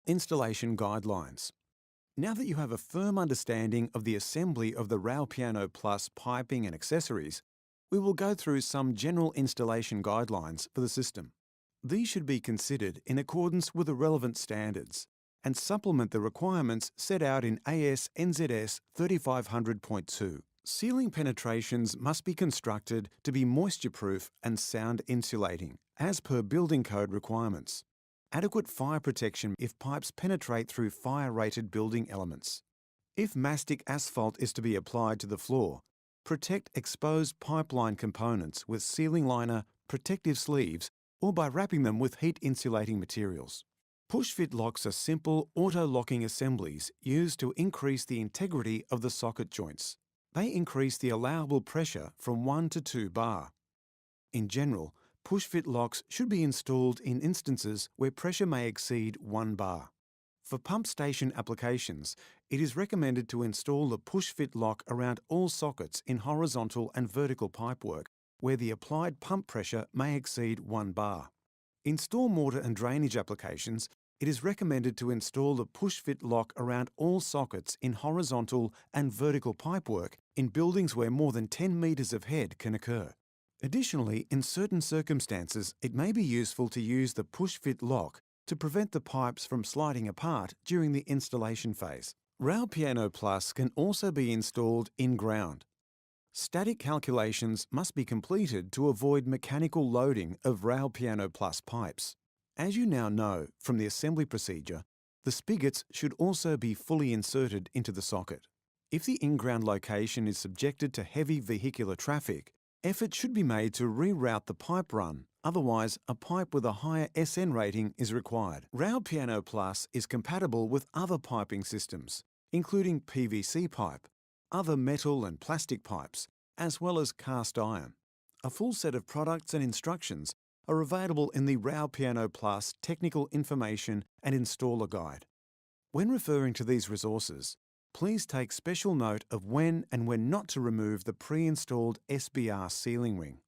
Installation Guidelines. Now that you have a firm understanding of the assembly of the Raupiano Plus piping and accessories, we will go through some general installation guidelines for the system. These should be considered in accordance with the relevant standards and supplement the requirements set out in AS NZS 3500.2. Ceiling penetrations must be constructed to be moisture-proof and sound insulating, as per building code requirements. Adequate fire protection if pipes penetrate through fire-rated building elements. If mastic asphalt is to be applied to the floor, protect exposed pipeline components with ceiling liner, protective sleeves, or by wrapping them with heat-insulating materials. Push-fit locks are simple auto-locking assemblies used to increase the integrity of the socket joints. They increase the allowable pressure from 1 to 2 bar. In general, push-fit locks should be installed in instances where pressure may exceed 1 bar. For pump station applications, it is recommended to install the push-fit lock around all sockets in horizontal and vertical pipework where the applied pump pressure may exceed 1 bar. In stormwater and drainage applications, it is recommended to install the push-fit lock around all sockets in horizontal and vertical pipework in buildings where more than 10 metres of head can occur. Additionally, in certain circumstances, it may be useful to use the push-fit lock to prevent the pipes from sliding apart during the installation phase. Raupiano Plus can also be installed in-ground. Static calculations must be completed to avoid mechanical loading of Raupiano Plus pipes. As you now know from the assembly procedure, the spigots should also be fully inserted into the socket. If the in-ground location is subjected to heavy vehicular traffic, effort should be made to reroute the pipe run, otherwise a pipe with a higher SN rating is required. Raupiano Plus is compatible with other piping systems, including PVC pipe, other metal and plastic pipes, as well as cast iron. A full set of products and instructions are available in the Raupiano Plus Technical Information and Installer Guide. When referring to these resources, please take special note of when and when not to remove the pre-installed SBR ceiling ring.